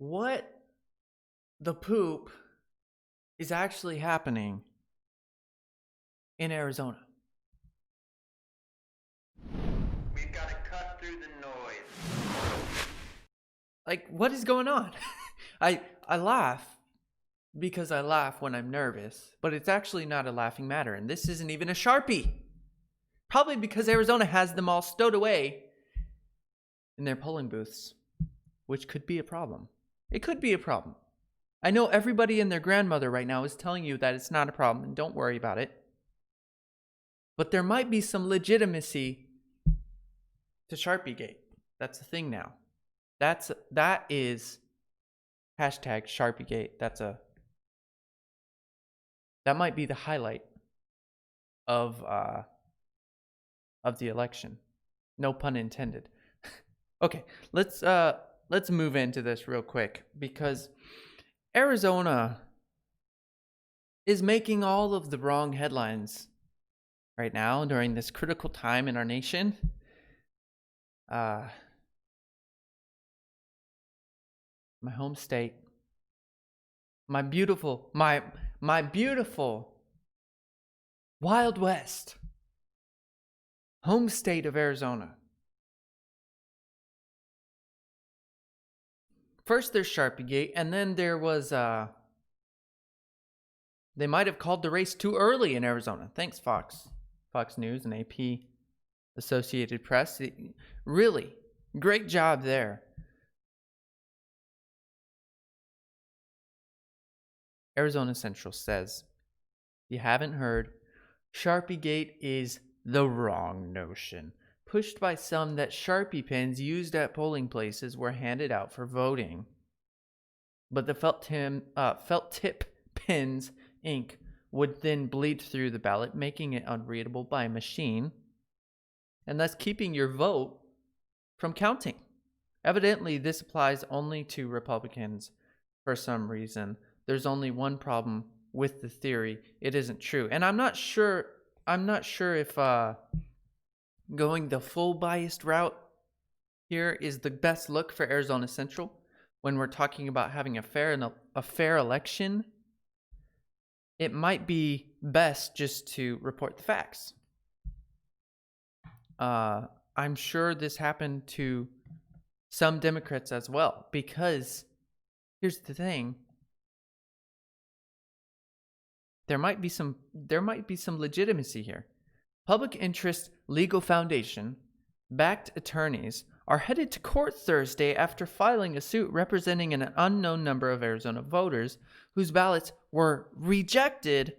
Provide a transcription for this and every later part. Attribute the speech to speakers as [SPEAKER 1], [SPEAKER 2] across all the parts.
[SPEAKER 1] what the poop is actually happening in Arizona.
[SPEAKER 2] We've got to cut through the noise.
[SPEAKER 1] Like, what is going on? I laugh because I laugh when I'm nervous, but it's actually not a laughing matter. And this isn't even a Sharpie. Probably because Arizona has them all stowed away in their polling booths, which could be a problem. It could be a problem. I know everybody and their grandmother right now is telling you that it's not a problem and don't worry about it. But there might be some legitimacy to Sharpiegate. That's the thing now. That is hashtag Sharpiegate. That might be the highlight of the election. No pun intended. Okay, let's move into this real quick because Arizona is making all of the wrong headlines right now during this critical time in our nation. My home state, my beautiful Wild West home state of Arizona. First there's Sharpiegate, and then there was they might have called the race too early in Arizona. Thanks, Fox News and AP Associated Press. Really great job there. Arizona Central says, if you haven't heard, Sharpiegate is the wrong notion, pushed by some that Sharpie pens used at polling places were handed out for voting. But the felt tip pens ink would then bleed through the ballot, making it unreadable by a machine, and thus keeping your vote from counting. Evidently, this applies only to Republicans for some reason. There's only one problem with the theory. It isn't true. And I'm not sure if going the full biased route here is the best look for Arizona Central when we're talking about having a fair election. It might be best just to report the facts. I'm sure this happened to some Democrats as well, because here's the thing. There might be some legitimacy here. Public Interest Legal Foundation backed attorneys are headed to court Thursday after filing a suit representing an unknown number of Arizona voters whose ballots were rejected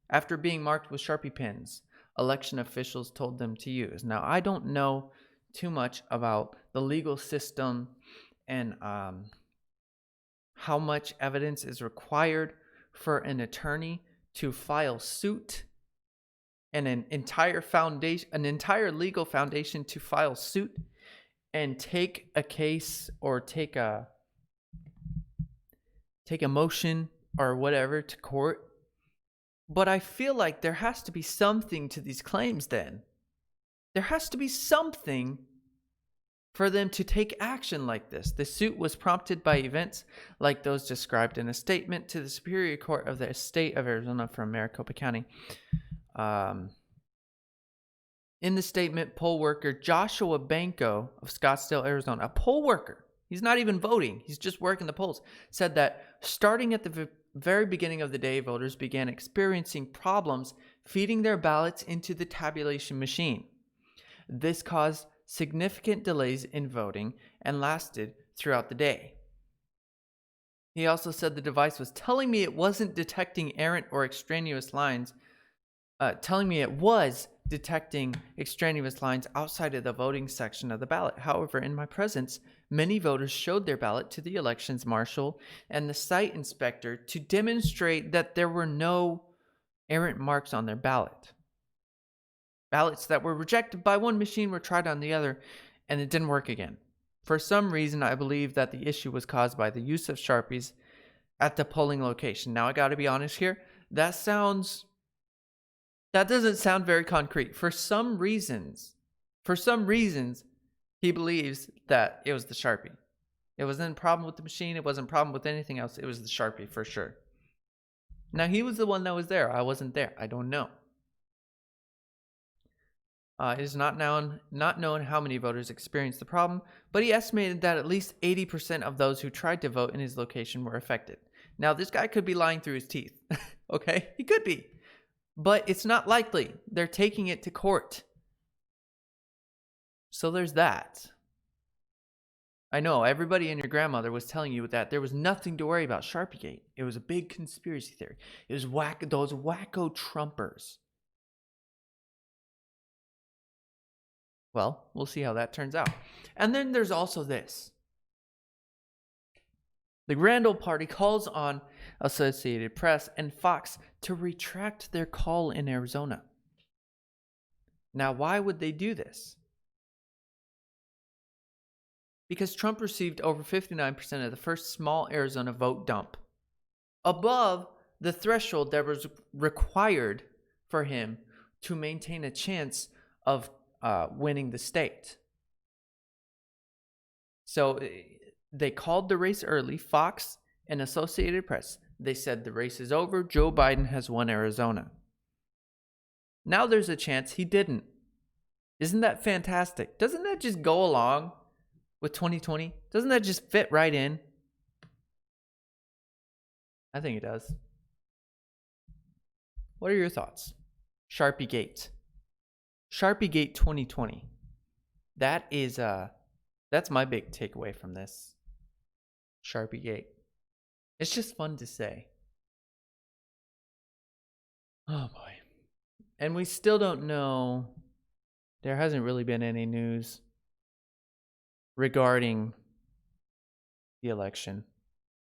[SPEAKER 1] after being marked with Sharpie pens, election officials told them to use. Now, I don't know too much about the legal system and how much evidence is required for an attorney to file suit and an entire legal foundation to file suit and take a case or take a motion or whatever to court. But I feel like there has to be something to these claims then. There has to be something for them to take action like this. The suit was prompted by events like those described in a statement to the Superior Court of the State of Arizona from Maricopa County. In the statement, poll worker Joshua Banco of Scottsdale, Arizona, a poll worker, he's not even voting, he's just working the polls, said that starting at the very beginning of the day, voters began experiencing problems feeding their ballots into the tabulation machine. This caused significant delays in voting and lasted throughout the day. He also said the device was telling me it wasn't detecting errant or extraneous lines, detecting extraneous lines outside of the voting section of the ballot. However, in my presence, many voters showed their ballot to the elections marshal and the site inspector to demonstrate that there were no errant marks on their ballot. Ballots that were rejected by one machine were tried on the other, and it didn't work again. For some reason, I believe that the issue was caused by the use of Sharpies at the polling location. Now, I got to be honest here. That doesn't sound very concrete. For some reasons, he believes that it was the Sharpie. It wasn't a problem with the machine. It wasn't a problem with anything else. It was the Sharpie for sure. Now, he was the one that was there. I wasn't there. I don't know. It is not known how many voters experienced the problem, but he estimated that at least 80% of those who tried to vote in his location were affected. Now, this guy could be lying through his teeth. Okay? He could be. But it's not likely. They're taking it to court. So there's that. I know everybody and your grandmother was telling you that there was nothing to worry about Sharpiegate. It was a big conspiracy theory. It was those wacko Trumpers. Well, we'll see how that turns out. And then there's also this. The Grand Old Party calls on Associated Press and Fox to retract their call in Arizona. Now, why would they do this? Because Trump received over 59% of the first small Arizona vote dump, above the threshold that was required for him to maintain a chance of winning the state. So they called the race early, Fox and Associated Press. They said the race is over, Joe Biden has won Arizona. Now there's a chance he didn't. Isn't that fantastic? Doesn't that just go along with 2020? Doesn't that just fit right in? I think it does. What are your thoughts? Sharpiegate. Sharpiegate 2020. That is that's my big takeaway from this. Sharpiegate. It's just fun to say. Oh boy. And we still don't know. There hasn't really been any news regarding the election.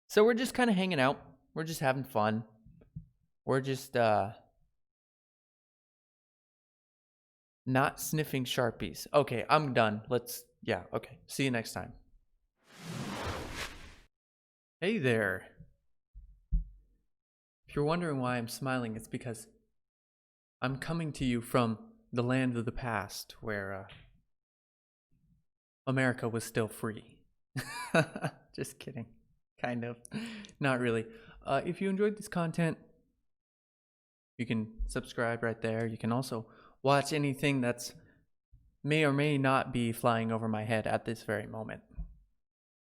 [SPEAKER 1] So we're just kind of hanging out. We're just having fun. We're just not sniffing Sharpies. Okay, I'm done. Okay. See you next time. Hey there. If you're wondering why I'm smiling, it's because I'm coming to you from the land of the past where America was still free. Just kidding. Kind of. Not really. If you enjoyed this content, you can subscribe right there. You can also watch anything that's may or may not be flying over my head at this very moment.